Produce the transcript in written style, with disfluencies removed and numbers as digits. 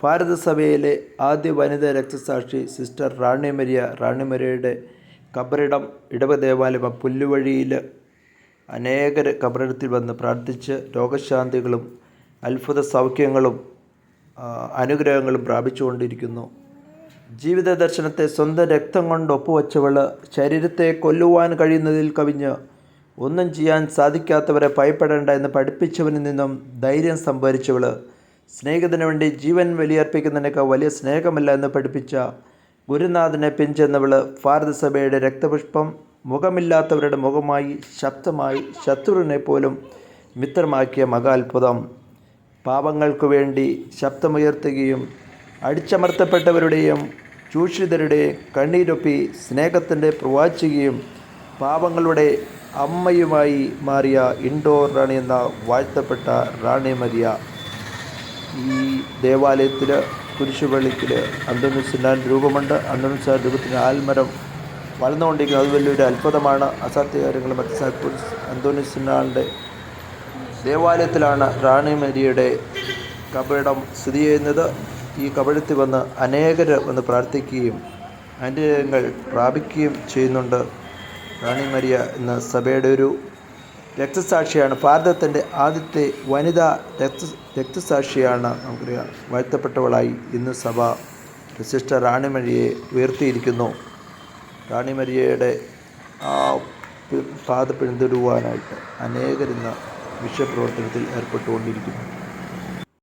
ഭാരതസഭയിലെ ആദ്യ വനിതാ രക്തസാക്ഷി സിസ്റ്റർ റാണിമരിയയുടെ ഖബറിടം ഇടവക ദേവാലയം പുല്ലുവഴിയിൽ അനേകർ ഖബറിടത്തിൽ വന്ന് പ്രാർത്ഥിച്ച് രോഗശാന്തികളും അത്ഭുത സൗഖ്യങ്ങളും അനുഗ്രഹങ്ങളും പ്രാപിച്ചുകൊണ്ടിരിക്കുന്നു. ജീവിത ദർശനത്തെ സ്വന്തം രക്തം കൊണ്ട് ഒപ്പുവെച്ചവൾ, ശരീരത്തെ കൊല്ലുവാൻ കഴിയുന്നതിൽ കവിഞ്ഞ് ഒന്നും ചെയ്യാൻ സാധിക്കാത്തവരെ ഭയപ്പെടേണ്ട എന്ന് പഠിപ്പിച്ചവനിൽ നിന്നും ധൈര്യം സംഭരിച്ചവൾ, സ്നേഹിതന് വേണ്ടി ജീവൻ ബലിയർപ്പിക്കുന്നതിനേക്കാൾ വലിയ സ്നേഹമല്ല എന്ന് പഠിപ്പിച്ച ഗുരുനാഥനെ പിൻചെന്നവൾ, ഭാരതസഭയുടെ രക്തപുഷ്പം, മുഖമില്ലാത്തവരുടെ മുഖമായി, ശബ്ദമായി, ശത്രുവിനെ പോലും മിത്രമാക്കിയ മഹാത്ഭുതം, പാപങ്ങൾക്കു വേണ്ടി ശബ്ദമുയർത്തുകയും അടിച്ചമർത്തപ്പെട്ടവരുടെയും ചൂഷിതരുടെയും കണ്ണീരൊപ്പി സ്നേഹത്തിൻ്റെ പ്രവാചികയും പാപങ്ങളുടെ അമ്മയുമായി മാറിയ ഇൻഡോർ റാണി എന്ന വാഴ്ത്തപ്പെട്ട റാണി മരിയ. ഈ ദേവാലയത്തിൽ കുരിശുപള്ളിക്കൽ അന്തോണീസ് രൂപമുണ്ട്. അന്തോണീസ് രൂപത്തിന് ആൽമരം വളർന്നുകൊണ്ടിരിക്കുന്നത് അത് വലിയൊരു അത്ഭുതമാണ്. അസാധ്യ കാര്യങ്ങൾ അന്തോണീസ് ദേവാലയത്തിലാണ് റാണി മരിയയുടെ കബറിടം സ്ഥിതി ചെയ്യുന്നത്. ഈ കബറിടത്തിൽ വന്ന് അനേകർ വന്ന് പ്രാർത്ഥിക്കുകയും അനുഗ്രഹങ്ങൾ പ്രാപിക്കുകയും ചെയ്യുന്നുണ്ട്. റാണി മരിയ എന്ന സഭയുടെ ഒരു രക്തസാക്ഷിയാണ്. ഭാരതത്തിൻ്റെ ആദ്യത്തെ വനിതാ രക്തസാക്ഷിയാണ്. നമുക്കറിയാം, വാഴ്ത്തപ്പെട്ടവളായി ഇന്ന് സഭ സിസ്റ്റർ റാണി മരിയയെ ഉയർത്തിയിരിക്കുന്നു. റാണി മരിയയുടെ ആ പാത പിന്തുടരുവാനായിട്ട് അനേകരിന്ന് വിശ്വപ്രവർത്തനത്തിൽ ഏർപ്പെട്ടുകൊണ്ടിരിക്കുന്നു.